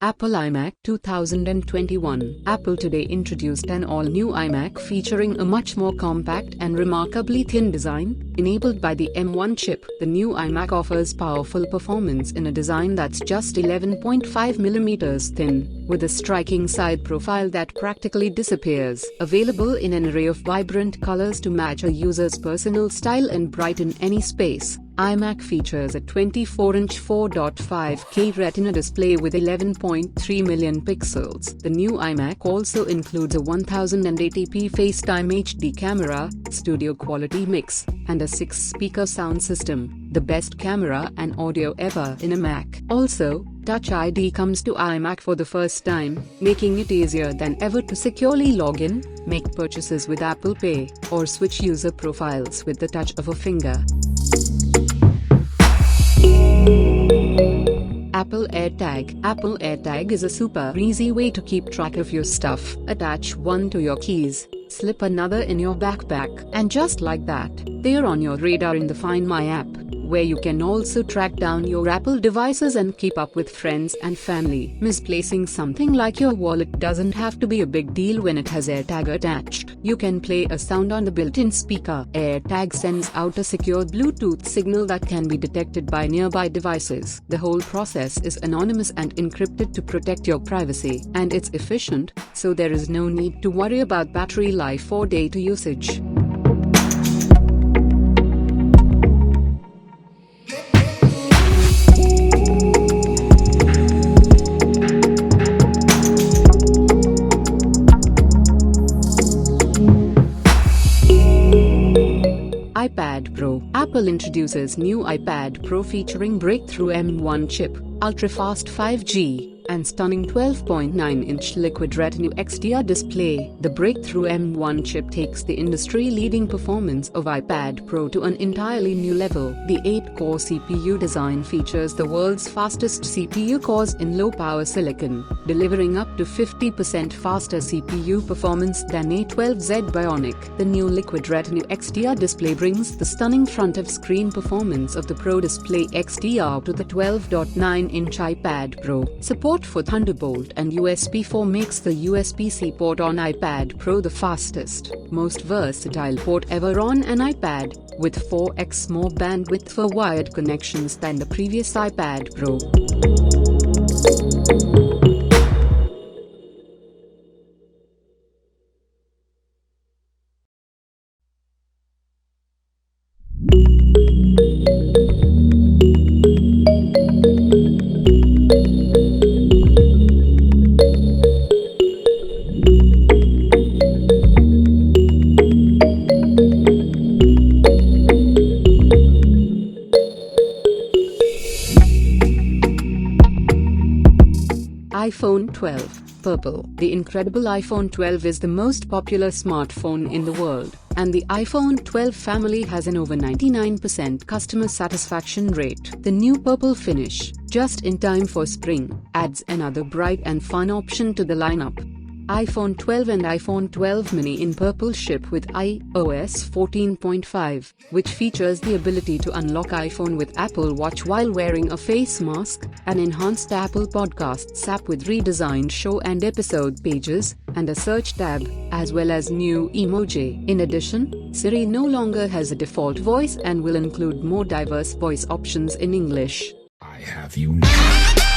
Apple iMac 2021. Apple today introduced an all-new iMac featuring a much more compact and remarkably thin design, enabled by the M1 chip. The new iMac offers powerful performance in a design that's just 11.5mm thin, with a striking side profile that practically disappears. Available in an array of vibrant colors to match a user's personal style and brighten any space, iMac features a 24-inch 4.5K Retina display with 11.3 million pixels. The new iMac also includes a 1080p FaceTime HD camera, studio quality mix, and a 6-speaker sound system, the best camera and audio ever in a Mac. Also, Touch ID comes to iMac for the first time, making it easier than ever to securely log in, make purchases with Apple Pay, or switch user profiles with the touch of a finger. Apple AirTag. Apple AirTag is a super easy way to keep track of your stuff. Attach one to your keys, slip another in your backpack, and just like that, they're on your radar in the Find My app, where you can also track down your Apple devices and keep up with friends and family. Misplacing something like your wallet doesn't have to be a big deal when it has AirTag attached. You can play a sound on the built-in speaker. AirTag sends out a secure Bluetooth signal that can be detected by nearby devices. The whole process is anonymous and encrypted to protect your privacy, and it's efficient, so there is no need to worry about battery life or data usage. iPad Pro. Apple introduces new iPad Pro featuring breakthrough M1 chip, ultra-fast 5G, and stunning 12.9-inch Liquid Retina XDR display. The breakthrough M1 chip takes the industry-leading performance of iPad Pro to an entirely new level. The 8-core CPU design features the world's fastest CPU cores in low-power silicon, delivering up to 50% faster CPU performance than A12Z Bionic. The new Liquid Retina XDR display brings the stunning front-of-screen performance of the Pro Display XDR to the 12.9-inch iPad Pro. Support for Thunderbolt and USB 4 makes the USB-C port on iPad Pro the fastest, most versatile port ever on an iPad, with 4x more bandwidth for wired connections than the previous iPad Pro. iPhone 12 Purple. The incredible iPhone 12 is the most popular smartphone in the world, and the iPhone 12 family has an over 99% customer satisfaction rate. The new purple finish, just in time for spring, adds another bright and fun option to the lineup. iPhone 12 and iPhone 12 mini in purple ship with iOS 14.5, which features the ability to unlock iPhone with Apple Watch while wearing a face mask, an enhanced Apple Podcasts app with redesigned show and episode pages, and a search tab, as well as new emoji. In addition, Siri no longer has a default voice and will include more diverse voice options in English. I have you now.